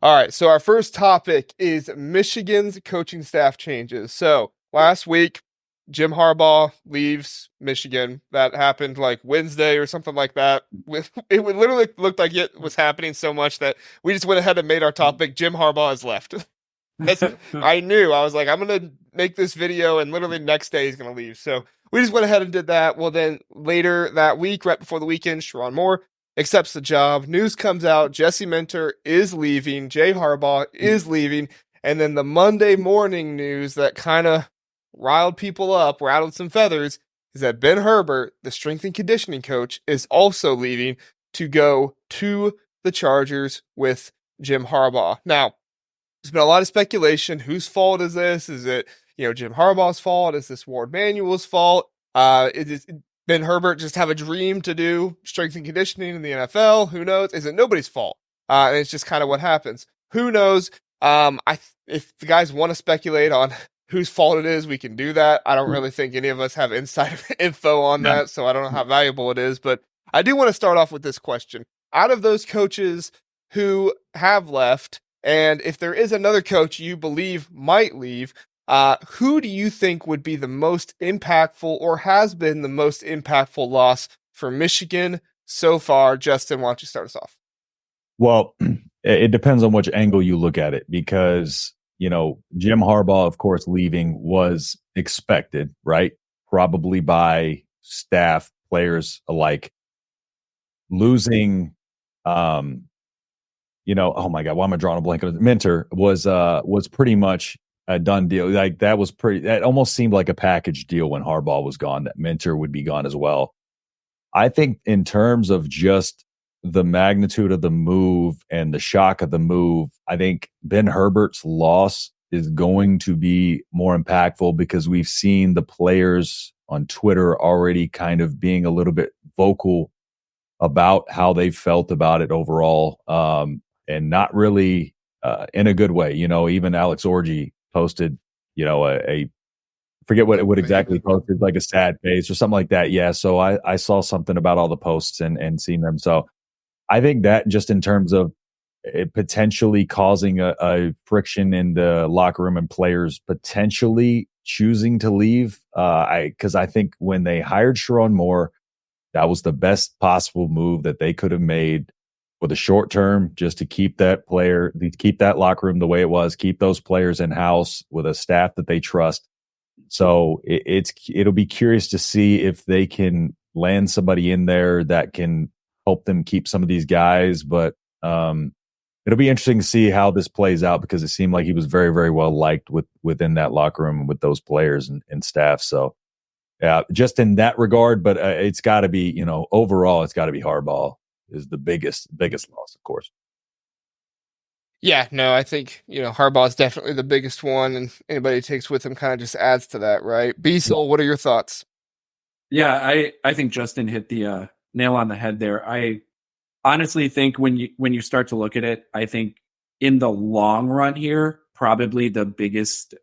All right, so our first topic is Michigan's coaching staff changes. So last week, Jim Harbaugh leaves Michigan. That happened like Wednesday or something like that. It would literally looked like it was happening so much that we just went ahead and made our topic Jim Harbaugh has left. That's I knew. I was like, I'm gonna make this video, and literally next day he's gonna leave. So we just went ahead and did that. Well, then later that week, right before the weekend, Shon Moore accepts the job. News comes out: Jesse Minter is leaving. Jay Harbaugh is leaving. And then the Monday morning news that kind of riled people up, rattled some feathers, is that Ben Herbert, the strength and conditioning coach, is also leaving to go to the Chargers with Jim Harbaugh. Now, there's been a lot of speculation. Whose fault is this? Is it, Jim Harbaugh's fault? Is this Ward Manuel's fault? Is Ben Herbert just have a dream to do strength and conditioning in the NFL? Who knows? Is it nobody's fault? And it's just kind of what happens. Who knows? If the guys want to speculate on whose fault it is, we can do that. I don't really think any of us have inside info on that, so I don't know how valuable it is. But I do want to start off with this question. Out of those coaches who have left, and if there is another coach you believe might leave, who do you think would be the most impactful or has been the most impactful loss for Michigan so far? Justin, why don't you start us off? Well, it depends on which angle you look at it because, Jim Harbaugh, of course, leaving was expected, right? Probably by staff, players alike. Losing, oh my God, why am I drawing a blank? Minter was pretty much a done deal. Like that almost seemed like a package deal when Harbaugh was gone, that Minter would be gone as well. I think in terms of just the magnitude of the move and the shock of the move, I think Ben Herbert's loss is going to be more impactful because we've seen the players on Twitter already kind of being a little bit vocal about how they felt about it overall, and not really in a good way. Even Alex Orji posted, a forget what exactly posted, like a sad face or something like that. Yeah, so I saw something about all the posts and seen them. So I think that just in terms of it potentially causing a friction in the locker room and players potentially choosing to leave, because I think when they hired Shon Moore, that was the best possible move that they could have made for the short term, just to keep that locker room the way it was, keep those players in house with a staff that they trust. So it'll be curious to see if they can land somebody in there that can help them keep some of these guys. But it'll be interesting to see how this plays out because it seemed like he was very, very well liked within that locker room with those players and staff. So yeah, just in that regard, but it's got to be, overall, it's got to be Harbaugh is the biggest loss, of course. Yeah, no, I think, Harbaugh is definitely the biggest one, and anybody he takes with him kind of just adds to that, right? Beasel, what are your thoughts? Yeah, I think Justin hit the nail on the head there. I honestly think when you start to look at it, I think in the long run here, probably the biggest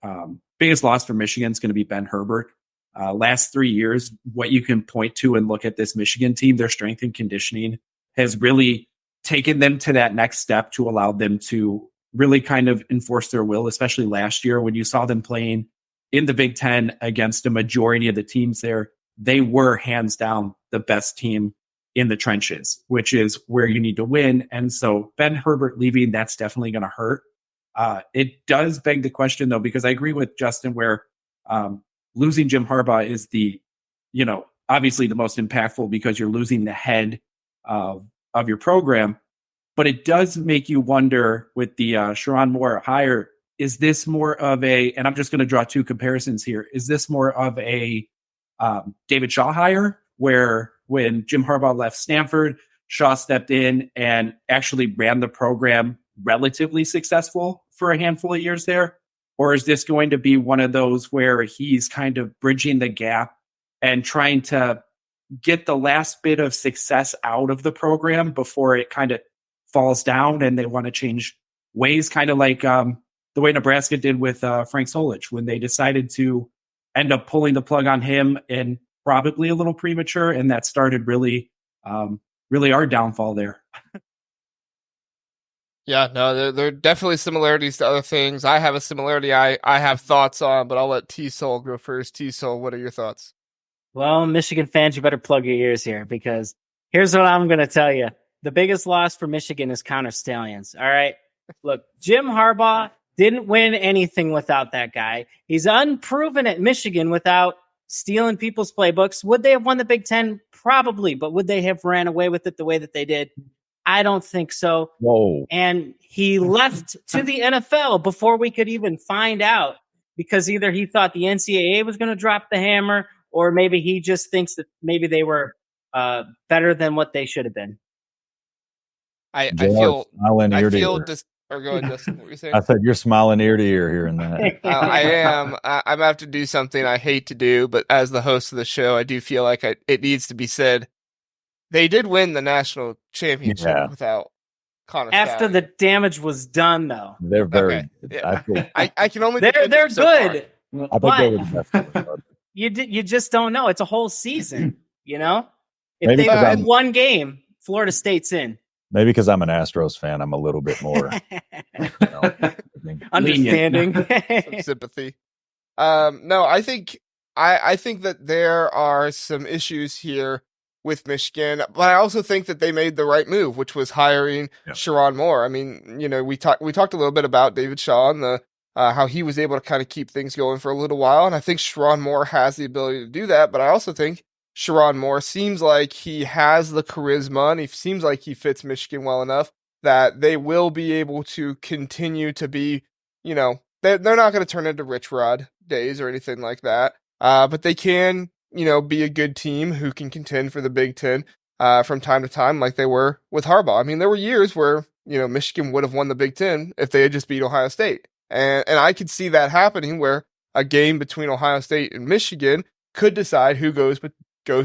loss for Michigan is going to be Ben Herbert. Last 3 years, what you can point to and look at this Michigan team, their strength and conditioning has really taken them to that next step to allow them to really kind of enforce their will, especially last year when you saw them playing in the Big Ten against a majority of the teams there. They were hands down the best team in the trenches, which is where you need to win. And so Ben Herbert leaving, that's definitely going to hurt. It does beg the question, though, because I agree with Justin where losing Jim Harbaugh is obviously the most impactful because you're losing the head of your program. But it does make you wonder with the Shon Moore hire, is this more of and I'm just going to draw two comparisons here. Is this more of a David Shaw hire where when Jim Harbaugh left Stanford, Shaw stepped in and actually ran the program relatively successful for a handful of years there? Or is this going to be one of those where he's kind of bridging the gap and trying to get the last bit of success out of the program before it kind of falls down and they want to change ways, kind of like the way Nebraska did with Frank Solich when they decided to end up pulling the plug on him and probably a little premature. And that started really our downfall there. Yeah, no, there are definitely similarities to other things. I have a similarity I have thoughts on, but I'll let T-Soul go first. T-Soul, what are your thoughts? Well, Michigan fans, you better plug your ears here because here's what I'm going to tell you. The biggest loss for Michigan is Connor Stallions. All right. Look, Jim Harbaugh didn't win anything without that guy. He's unproven at Michigan without stealing people's playbooks. Would they have won the Big Ten? Probably, but would they have ran away with it the way that they did? I don't think so. Whoa. And he left to the NFL before we could even find out because either he thought the NCAA was going to drop the hammer or maybe he just thinks that maybe they were better than what they should have been. I feel just or go ahead, Justin. What were you saying? I said you're smiling ear to ear here in that. I am. I'm gonna have to do something I hate to do, but as the host of the show, I do feel like it needs to be said. They did win the national championship without Connor after Stallion. the damage was done, though. They're very. Okay. Yeah. I can only. They're good. I think they were the best. You just don't know. It's a whole season. You know, if Maybe they win one game, Florida State's in. Maybe because I'm an Astros fan, I'm a little bit more understanding, some sympathy. No, I think that there are some issues here with Michigan, but I also think that they made the right move, which was hiring Shon Moore. I mean, we talked a little bit about David Shaw and how he was able to kind of keep things going for a little while, and I think Shon Moore has the ability to do that. But I also think Shon Moore seems like he has the charisma, and he seems like he fits Michigan well enough that they will be able to continue to be, they're not going to turn into Rich Rod days or anything like that, but they can, be a good team who can contend for the Big Ten from time to time like they were with Harbaugh. I mean, there were years where, Michigan would have won the Big Ten if they had just beat Ohio State. And I could see that happening where a game between Ohio State and Michigan could decide who goes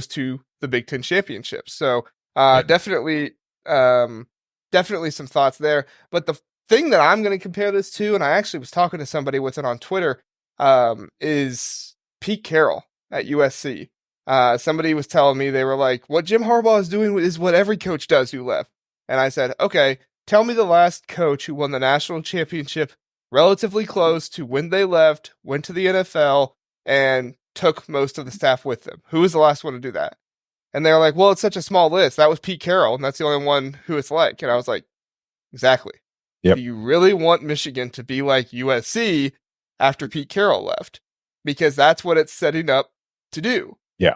to the Big Ten championship. So definitely some thoughts there. But the thing that I'm going to compare this to, and I actually was talking to somebody with it on Twitter, is Pete Carroll at USC. Somebody was telling me, they were like, what Jim Harbaugh is doing is what every coach does who left. And I said, okay, tell me the last coach who won the national championship relatively close to when they left, went to the NFL, and took most of the staff with them. Who was the last one to do that? And they were like, well, it's such a small list. That was Pete Carroll, and that's the only one who it's like. And I was like, exactly. Yep. Do you really want Michigan to be like USC after Pete Carroll left? Because that's what it's setting up to do. Yeah.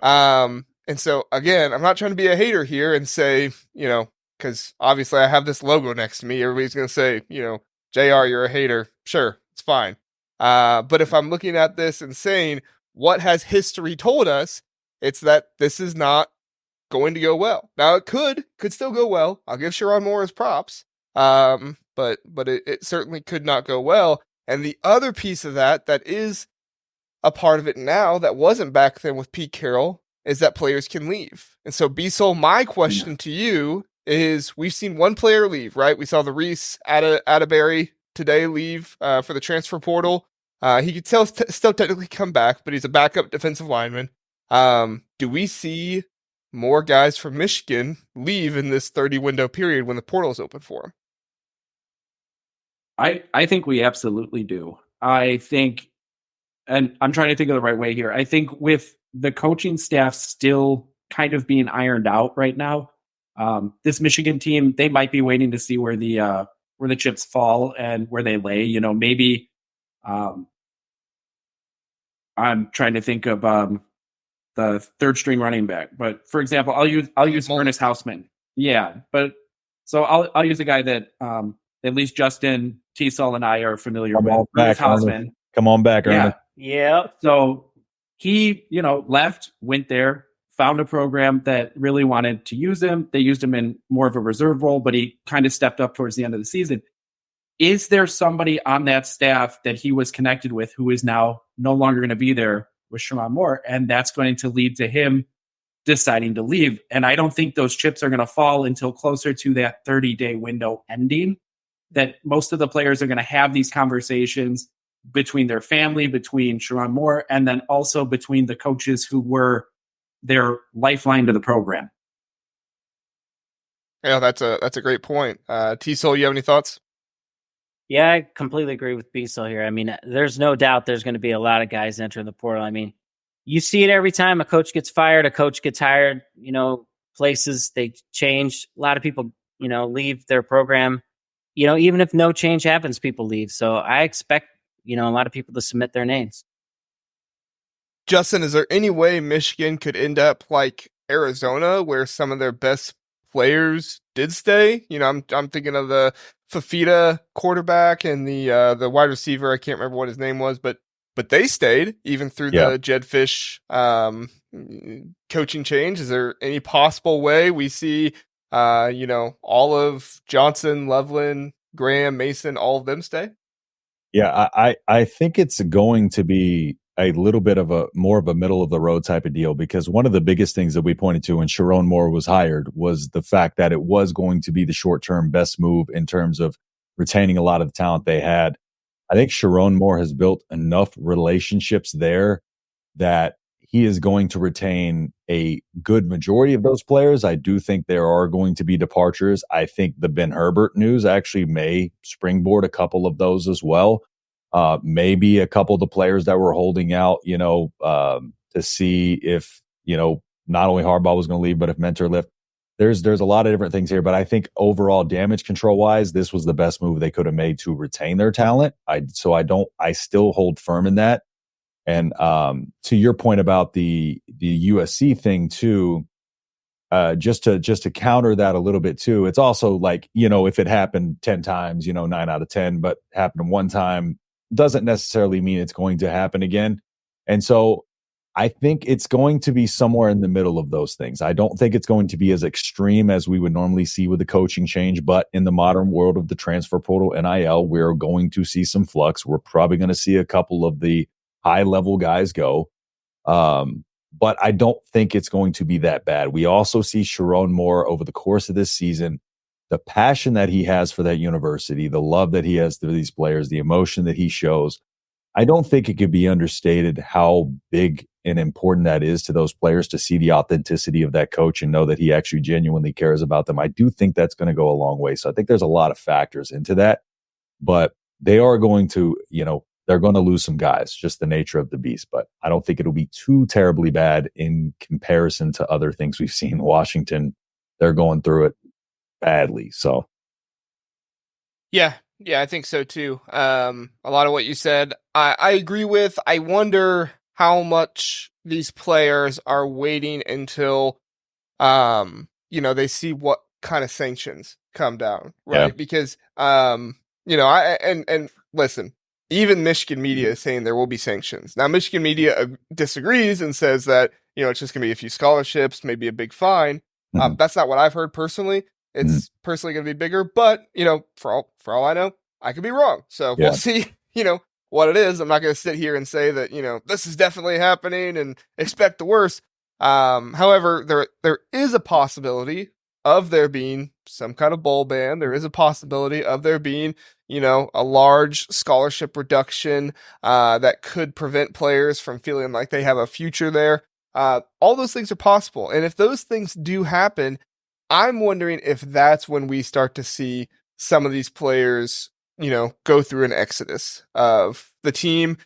And so, again, I'm not trying to be a hater here and say, because obviously I have this logo next to me. Everybody's going to say, JR, you're a hater. Sure, it's fine. But if I'm looking at this and saying, what has history told us? It's that this is not going to go well. Now it could still go well. I'll give Shon Moore his props. But it certainly could not go well. And the other piece of that is a part of it now that wasn't back then with Pete Carroll is that players can leave. And so B-Soul, my question to you is, we've seen one player leave, right? We saw the Reese Atterbury today leave for the transfer portal. He could still technically come back, but he's a backup defensive lineman. Do we see more guys from Michigan leave in this 30 window period when the portal is open for him? I think we absolutely do. I think, and I'm trying to think of the right way here. I think with the coaching staff still kind of being ironed out right now, this Michigan team, they might be waiting to see where the chips fall and where they lay. Maybe I'm trying to think of the third string running back, but for example, I'll use Ernest Hausman. Yeah, but so I'll use a guy that at least Justin, T-Sol, and I are familiar with. Ernest Hausman. Come on back, Ernest. Yeah. So he, left, went there, found a program that really wanted to use him. They used him in more of a reserve role, but he kind of stepped up towards the end of the season. Is there somebody on that staff that he was connected with who is now no longer going to be there with Shon Moore? And that's going to lead to him deciding to leave. And I don't think those chips are going to fall until closer to that 30-day window ending, that most of the players are going to have these conversations between their family, between Shon Moore, and then also between the coaches who were their lifeline to the program. Yeah, that's a great point. T-Sol, you have any thoughts? Yeah, I completely agree with Beasel here. I mean, there's no doubt there's going to be a lot of guys entering the portal. I mean, you see it every time a coach gets fired, a coach gets hired. Places they change. A lot of people, leave their program. Even if no change happens, people leave. So I expect, a lot of people to submit their names. Justin, is there any way Michigan could end up like Arizona, where some of their best players did stay? I'm thinking of the Fafita quarterback and the wide receiver. I can't remember what his name was, but they stayed even through the Jed Fish coaching change. Is there any possible way we see all of Johnson, Loveland, Graham, Mason, all of them stay? Yeah, I think it's going to be a little bit of a more of a middle of the road type of deal, because one of the biggest things that we pointed to when Shon Moore was hired was the fact that it was going to be the short-term best move in terms of retaining a lot of the talent they had. I think Shon Moore has built enough relationships there that he is going to retain a good majority of those players. I do think there are going to be departures. I think the Ben Herbert news actually may springboard a couple of those as well. Maybe a couple of the players that were holding out, to see if, not only Harbaugh was going to leave, but if Mentor left. There's a lot of different things here, but I think overall damage control wise, this was the best move they could have made to retain their talent. I still hold firm in that. And to your point about the USC thing too, just to counter that a little bit too, it's also like, if it happened 10 times, 9 out of 10, but happened one time doesn't necessarily mean it's going to happen again. And so I think it's going to be somewhere in the middle of those things. I don't think it's going to be as extreme as we would normally see with the coaching change, but in the modern world of the transfer portal, NIL, we're going to see some flux. We're probably going to see a couple of the high-level guys go. But I don't think it's going to be that bad. We also see Shon Moore over the course of this season, the passion that he has for that university, the love that he has for these players, the emotion that he shows. I don't think it could be understated how big and important that is to those players to see the authenticity of that coach and know that he actually genuinely cares about them. I do think that's going to go a long way. So I think there's a lot of factors into that, but they are going to, they're going to lose some guys, just the nature of the beast, but I don't think it'll be too terribly bad in comparison to other things we've seen. Washington, they're going through it badly. So. Yeah, I think so too. A lot of what you said, I agree with. I wonder how much these players are waiting until, they see what kind of sanctions come down, right? Yeah. Because, listen, even Michigan media is saying there will be sanctions. Now, Michigan media disagrees and says that, it's just going to be a few scholarships, maybe a big fine. Mhm. That's not what I've heard personally. It's personally going to be bigger, but, for all I know, I could be wrong. So we'll see, what it is. I'm not going to sit here and say that, this is definitely happening and expect the worst. However, there is a possibility of there being some kind of bowl ban. There is a possibility of there being, a large scholarship reduction that could prevent players from feeling like they have a future there. All those things are possible. And if those things do happen, I'm wondering if that's when we start to see some of these players, go through an exodus of the team.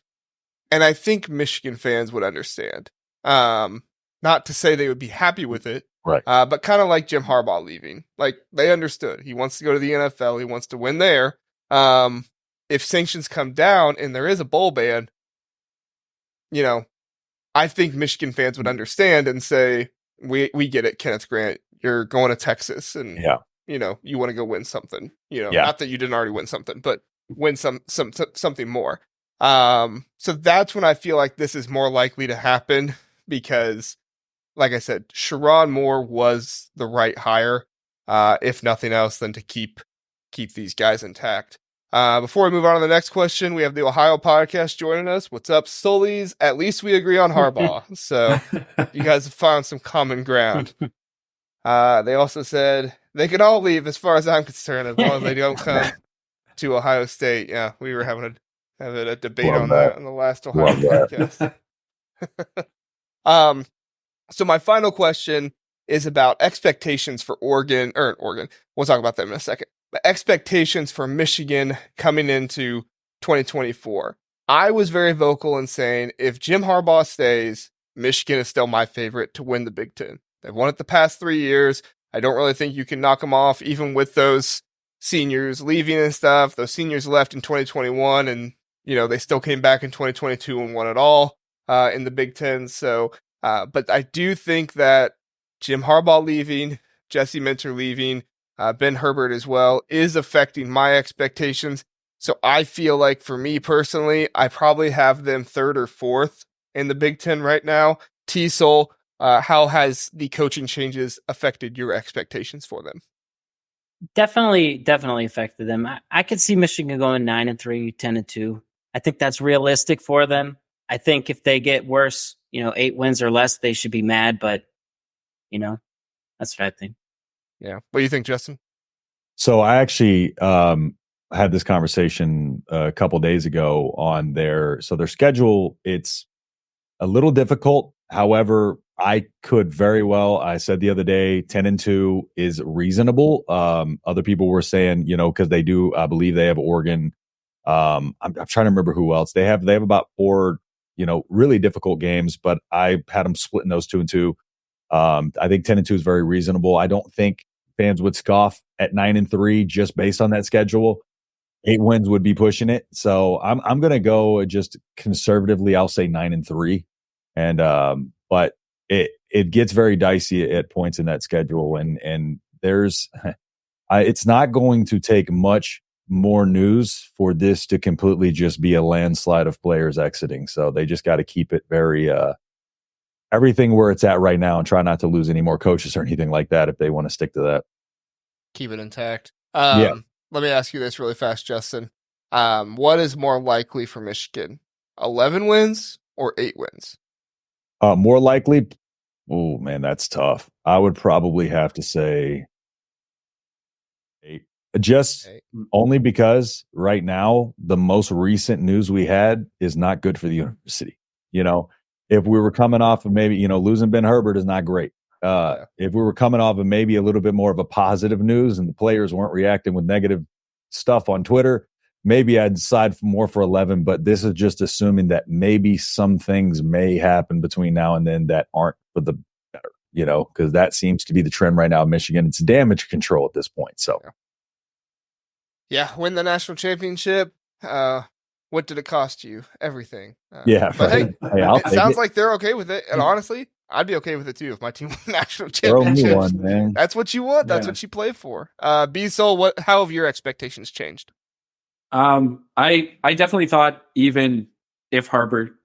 And I think Michigan fans would understand. Not to say they would be happy with it, right? But kind of like Jim Harbaugh leaving. Like, they understood. He wants to go to the NFL. He wants to win there. If sanctions come down and there is a bowl ban, I think Michigan fans would understand and say, we get it, Kenneth Grant. You're going to Texas and, you want to go win something, not that you didn't already win something, but win something more. So that's when I feel like this is more likely to happen because, like I said, Shon Moore was the right hire, if nothing else than to keep these guys intact. Before we move on to the next question, we have the Ohio podcast joining us. What's up, Sullies? At least we agree on Harbaugh. So you guys have found some common ground. They also said they can all leave as far as I'm concerned, as long as they don't come to Ohio State. Yeah, we were having a debate on that in the last Ohio podcast. So my final question is about expectations for Oregon. We'll talk about them in a second. expectations for Michigan coming into 2024. I was very vocal in saying if Jim Harbaugh stays, Michigan is still my favorite to win the Big Ten. They've won it the past 3 years. I don't really think you can knock them off, even with those seniors leaving and stuff. Those seniors left in 2021, and they still came back in 2022 and won it all in the Big Ten. So, but I do think that Jim Harbaugh leaving, Jesse Minter leaving, Ben Herbert as well, is affecting my expectations. So I feel like for me personally, I probably have them third or fourth in the Big Ten right now. T-Sol, how has the coaching changes affected your expectations for them? Definitely affected them. I could see Michigan going 9-3, 10-2. I think that's realistic for them. I think if they get worse, 8 wins or less, they should be mad. But that's what I think. Yeah. What do you think, Justin? So I actually had this conversation a couple days ago on their schedule. It's a little difficult. However, I could very well, I said the other day, 10-2 is reasonable. Other people were saying, because they do, I believe they have Oregon. I'm trying to remember who else they have. They have about 4, really difficult games, but I had them splitting those 2-2. I think 10-2 is very reasonable. I don't think fans would scoff at 9-3 just based on that schedule. 8 wins would be pushing it. So I'm going to go just conservatively. I'll say 9-3, but it gets very dicey at points in that schedule, and there's it's not going to take much more news for this to completely just be a landslide of players exiting. So they just got to keep it very everything where it's at right now and try not to lose any more coaches or anything like that if they want to stick to that. Keep it intact. Yeah. Let me ask you this really fast, Justin. What is more likely for Michigan? 11 wins or 8 wins? More likely. Oh man, that's tough. I would probably have to say 8. Just 8. Only because right now the most recent news we had is not good for the university. If we were coming off of maybe, losing Ben Herbert is not great. If we were coming off of maybe a little bit more of a positive news and the players weren't reacting with negative stuff on Twitter, maybe I'd decide more for 11. But this is just assuming that maybe some things may happen between now and then that aren't for the better, because that seems to be the trend right now in Michigan. It's damage control at this point. So, yeah, win the national championship. What did it cost you? Everything. Yeah. But right. hey, it sounds like they're okay with it. And honestly, I'd be okay with it too if my team won the national championship. Throw me one, man. That's what you want. That's what you play for. B-Sol, how have your expectations changed? I definitely thought even if Jim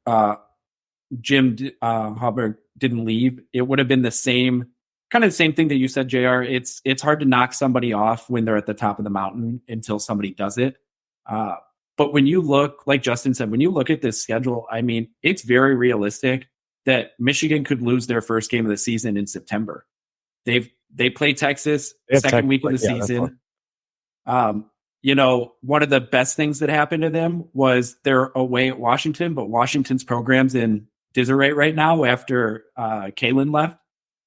Harbaugh didn't leave, it would have been the same thing that you said, JR. It's hard to knock somebody off when they're at the top of the mountain until somebody does it. But when you look, like Justin said, when you look at this schedule, I mean, it's very realistic that Michigan could lose their first game of the season in September. They play Texas second week of the season. One of the best things that happened to them was they're away at Washington, but Washington's program's in disarray right now after Kalen left.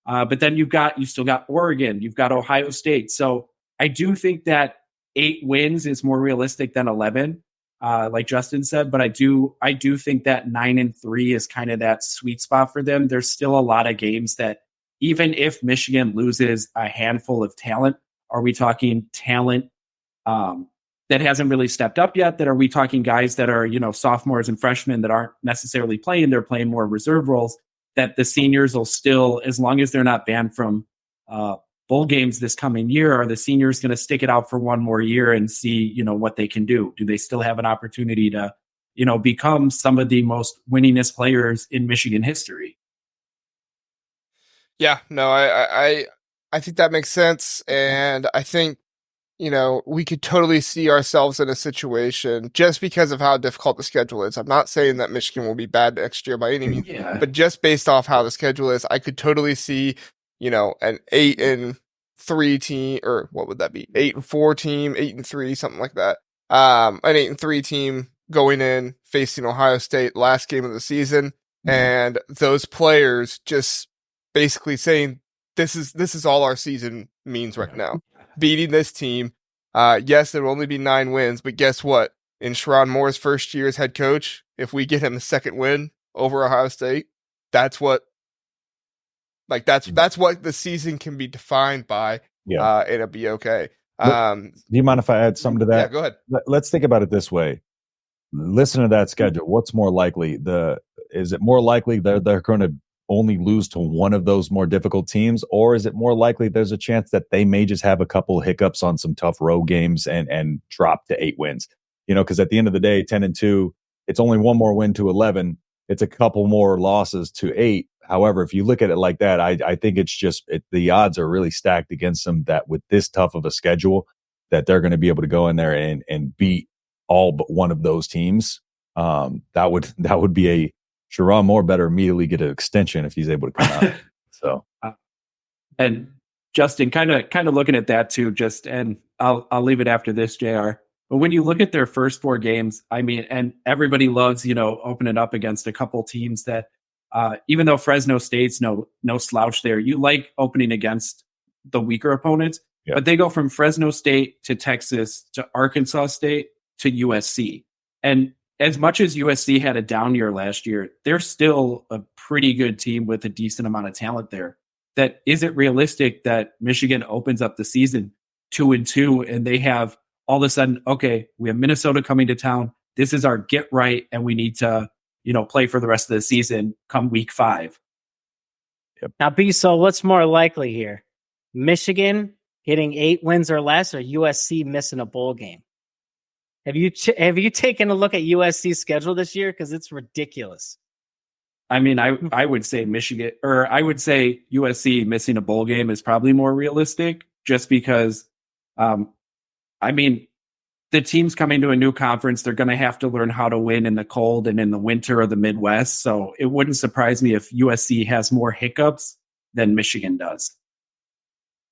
But then you still got Oregon, you've got Ohio State. So I do think that 8 wins is more realistic than 11. Like Justin said, but I do think that 9-3 is kind of that sweet spot for them. There's still a lot of games that even if Michigan loses a handful of talent, are we talking talent that hasn't really stepped up yet? That are we talking guys that are, sophomores and freshmen that aren't necessarily playing, they're playing more reserve roles, that the seniors will still, as long as they're not banned from bowl games this coming year, are the seniors going to stick it out for one more year and see, what they can do? Do they still have an opportunity to, become some of the most winningest players in Michigan history? Yeah, no, I think that makes sense. And I think, we could totally see ourselves in a situation just because of how difficult the schedule is. I'm not saying that Michigan will be bad next year by any means, but just based off how the schedule is, I could totally see an 8-3 team, or what would that be? 8-4 team, 8-3, something like that. An 8-3 team going in facing Ohio State last game of the season, and those players just basically saying, this is all our season means right now. Beating this team, Yes, there will only be 9 wins, but guess what? In Shon Moore's first year as head coach, if we get him a second win over Ohio State, that's what the season can be defined by. Yeah. And it'll be okay. Do you mind if I add something to that? Yeah, go ahead. Let's think about it this way. Listen to that schedule. What's more likely? Is it more likely they're going to only lose to one of those more difficult teams, or is it more likely there's a chance that they may just have a couple hiccups on some tough road games and drop to 8 wins? Because at the end of the day, 10-2, it's only one more win to 11. It's a couple more losses to 8. However, if you look at it like that, I think it's just the odds are really stacked against them that with this tough of a schedule, that they're going to be able to go in there and beat all but one of those teams. That would be a Shon Moore better immediately get an extension if he's able to come out. So, and Justin, kind of looking at that too. And I'll leave it after this, JR. But when you look at their first 4 games, I mean, and everybody loves opening up against a couple teams that. Even though Fresno State's no slouch there, you like opening against the weaker opponents. Yeah. But they go from Fresno State to Texas to Arkansas State to USC. And as much as USC had a down year last year, they're still a pretty good team with a decent amount of talent there. That is it realistic that Michigan opens up the season 2-2 and they have all of a sudden, okay, we have Minnesota coming to town. This is our get right, and we need to play for the rest of the season come week 5. Yep. Now, B-So, what's more likely here? Michigan getting 8 wins or less, or USC missing a bowl game? Have you taken a look at USC's schedule this year? Because it's ridiculous. I mean, I would say Michigan, or I would say USC missing a bowl game is probably more realistic, just because, the teams coming to a new conference, they're going to have to learn how to win in the cold and in the winter of the Midwest. So it wouldn't surprise me if USC has more hiccups than Michigan does.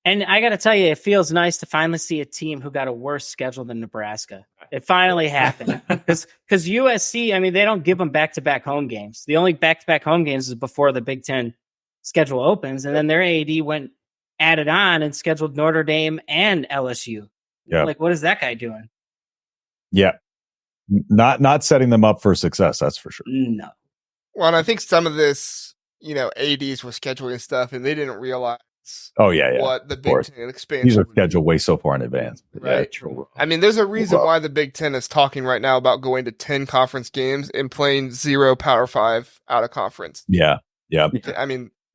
And I got to tell you, it feels nice to finally see a team who got a worse schedule than Nebraska. It finally happened. Because USC, they don't give them back-to-back home games. The only back-to-back home games is before the Big Ten schedule opens. And then their AD went added on and scheduled Notre Dame and LSU. Yeah. Like, what is that guy doing? Yeah. Not setting them up for success, that's for sure. No. Well, and I think some of this, ADs were scheduling stuff and they didn't realize what the Big Ten expansion. These are scheduled way so far in advance. Right. Yeah, there's a reason why the Big Ten is talking right now about going to 10 conference games and playing 0 Power 5 out of conference. Yeah. Yeah.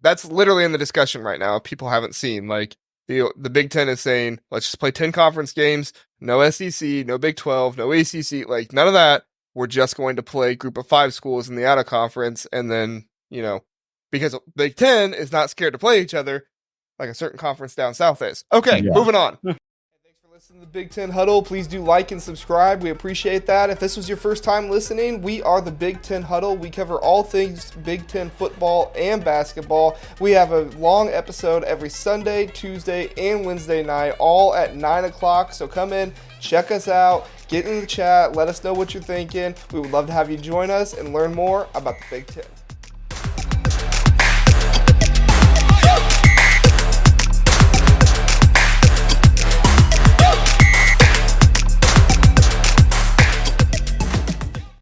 That's literally in the discussion right now. People haven't seen, like, the Big Ten is saying, let's just play 10 conference games, no SEC, no Big 12, no ACC, like none of that. We're just going to play group of 5 schools in the out of conference. And then, because Big Ten is not scared to play each other like a certain conference down south is. Okay, moving on. Thanks for listening to the Big Ten Huddle. Please do like and subscribe. We appreciate that. If this was your first time listening, we are the Big Ten Huddle. We cover all things Big Ten football and basketball. We have a long episode every Sunday, Tuesday, and Wednesday night, all at 9 o'clock. So come in, check us out, get in the chat, let us know what you're thinking. We would love to have you join us and learn more about the Big Ten.